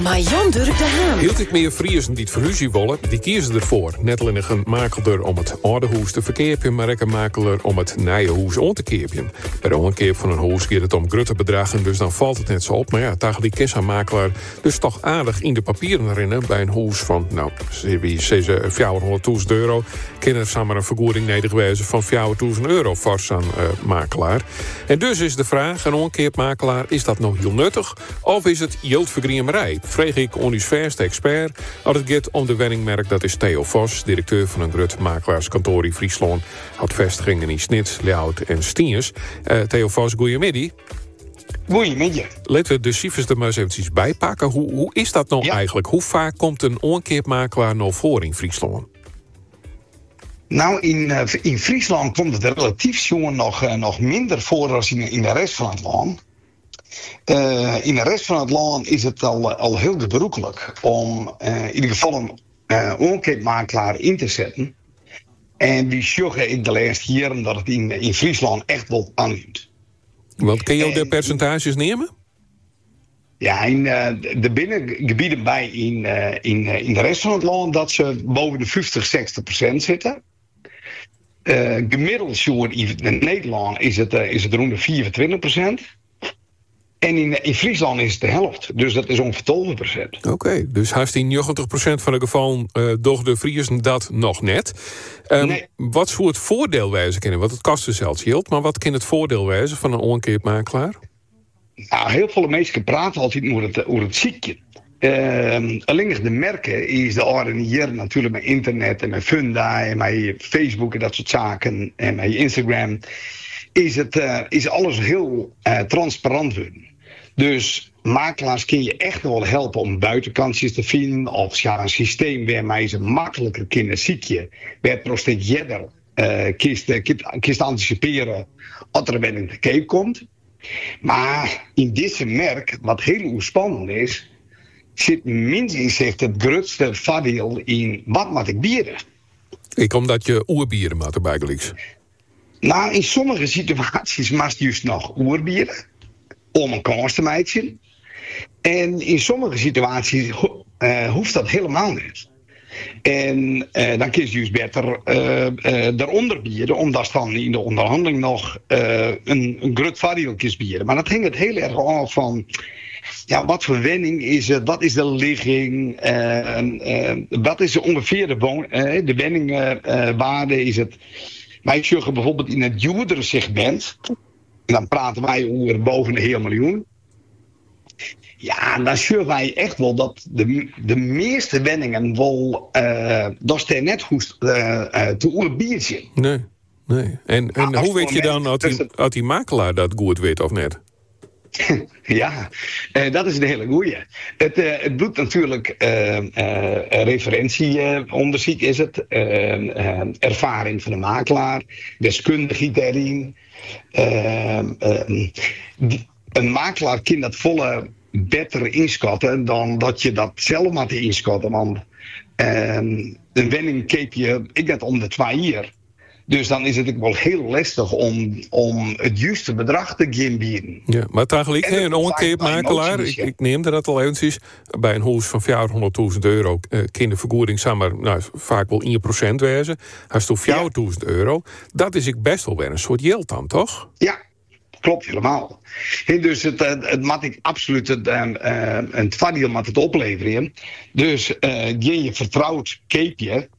Maar Jan Durk de Haan. Hield ik meer Friesen die het verhuizen willen, die kiezen ervoor. Net alleen een makelder om het oude huis te verkeerpen, maar ook een makeler om het nieuwe huis om te keerpen. Bij de omkeer van een huis gaat het om grote bedragen, dus dan valt het net zo op. Maar ja, tegen die makelaar dus toch aardig in de papieren rennen bij een huis van, nou, wie ze €400.000. Kunnen er samen een vergoeding nedergewezen van €400.000 voor zo'n makelaar. En dus is de vraag, een omkeermakelaar, is dat nog heel nuttig? Of is het jildvergriemerij? Vreeg ik ons verste expert. Als het gaat om de wenningmerk, dat is Theo Vos, directeur van een groot makelaarskantoor in Friesland. Had vestigingen in Snits, Leeuwarden en Stiens. Theo Vos, goeiemiddag. Goeiemiddag. Laten we de cijfers er maar eens eventjes bijpakken. Hoe is dat nou eigenlijk? Hoe vaak komt een omkeermakelaar nou voor in Friesland? Nou, in Friesland komt het relatief jongen nog minder voor dan in de rest van het land. In de rest van het land is het al heel gebruikelijk om in ieder geval een omkeermakelaar in te zetten. En die zorgen in de laatste jaren dat het in Friesland echt wel aanneemt. Want kun je ook de percentages nemen? Ja, in de binnengebieden bij in de rest van het land dat ze boven de 50-60% zitten. Gemiddeld in Nederland is het rond de 24%. En in Friesland is het de helft. Dus dat is ongeveer 12%. Oké, dus haast die 90% van de gevallen door de Friesen dat nog net. Nee. Wat zou het voordeel wijzen kunnen? Want het kost dus zelfs geld, maar wat kan het voordeel wijzen van een omkeermakelaar? Nou, heel veel mensen praten altijd over het ziekje. Alleen de merken is de orde hier natuurlijk met internet en met Funda en met Facebook en dat soort zaken en met Instagram. Is alles heel transparant worden. Dus makelaars kun je echt wel helpen om buitenkantjes te vinden. Of ja, een systeem waarmee ze makkelijker kunnen ziekje. Waar het prostagierder kist anticiperen als er een in de keep komt. Maar in dit merk, wat heel spannend is, zit minstens zegt het grootste voordeel in wat moet ik bieden. Ik omdat je oerbieren maakt erbij gelijks. Nou, in sommige situaties mag je juist nog oerbieren om een kans te maken. En in sommige situaties hoeft dat helemaal niet. En dan kun je dus beter eronder bieden, omdat dan in de onderhandeling nog een groot voordeel kunt bieden. Maar dat hangt het heel erg af van, ja, wat voor wenning is het, wat is de ligging, wat is ongeveer de wenningwaarde, is het. Wij zeggen bijvoorbeeld in het duurdere segment, en dan praten wij over boven de 1 miljoen. Ja, dan zeggen wij echt wel dat de meeste wenningen wel, dat is er net goed te oerbiertje. Nee. En hoe weet je dan als die makelaar dat goed weet of net? Ja, dat is een hele goeie. Het doet natuurlijk referentieonderzoek is het. Ervaring van de makelaar. Deskundigheid daarin. Een makelaar kan dat volle beter inschatten dan dat je dat zelf moet inschatten. Want een wenning keep je, ik net om de 2 jaar. Dus dan is het ook wel heel lastig om het juiste bedrag te gaan bieden. Ja, maar tegelijk, een omkeermakelaar, ik neemde dat al eventjes, bij een huis van €400.000 kan de vergoeding samen, vaak wel 1% wezen. Als het €400.000, dat is ik best wel weer een soort geld dan, toch? Ja, klopt helemaal. Dus het moet ik absoluut een voordeel met het opleveren. Dus je vertrouwt keepje.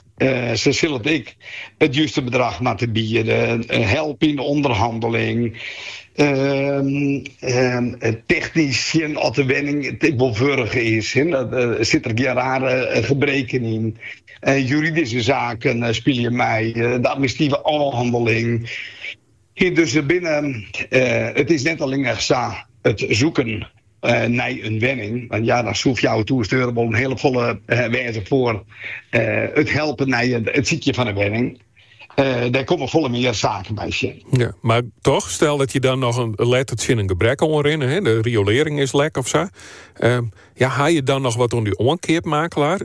Ze zullen ik het juiste bedrag moeten bieden, helpen in de onderhandeling, technisch als de wenning het wel vurig is. Er zit er geen rare gebreken in. Juridische zaken speel je mee, de administratieve afhandeling. Dus binnen, het is net alleen het zoeken naar een wenning. Want ja, dan zoef jou toesturen wel een hele volle wijze voor het helpen naar het ziekje van een wenning. Daar komen volle meer zaken bij zijn. Ja, maar toch, stel dat je dan nog een lettertje in een gebrek onderin, hè, de riolering is lek of zo. Haal je dan nog wat aan die omkeermakelaar?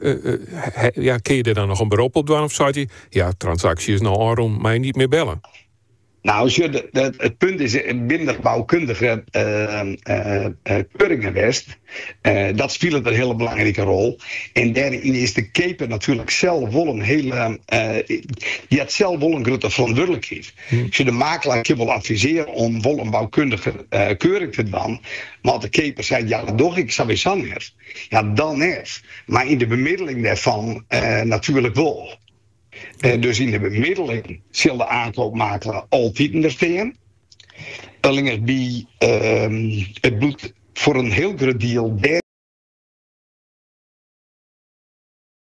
Kun je er dan nog een beroep op doen? Of zou je, transactie is nou waarom mij niet meer bellen? Nou, het punt is, binnen bouwkundige keuringen West, dat speelt een hele belangrijke rol. En daarin is de keper natuurlijk zelf wel een hele, die had zelf wel een grote verantwoordelijkheid. Als je de makelaar wil adviseren om wel een bouwkundige keuring te doen, maar de keper zei, ja, dat doe ik sowieso niet. Ja, dan niet. Maar in de bemiddeling daarvan natuurlijk wel. Dus in de bemiddeling zal de aankoopmakelaar altijd er staan. Alleen bij het bloed voor een heel groot deel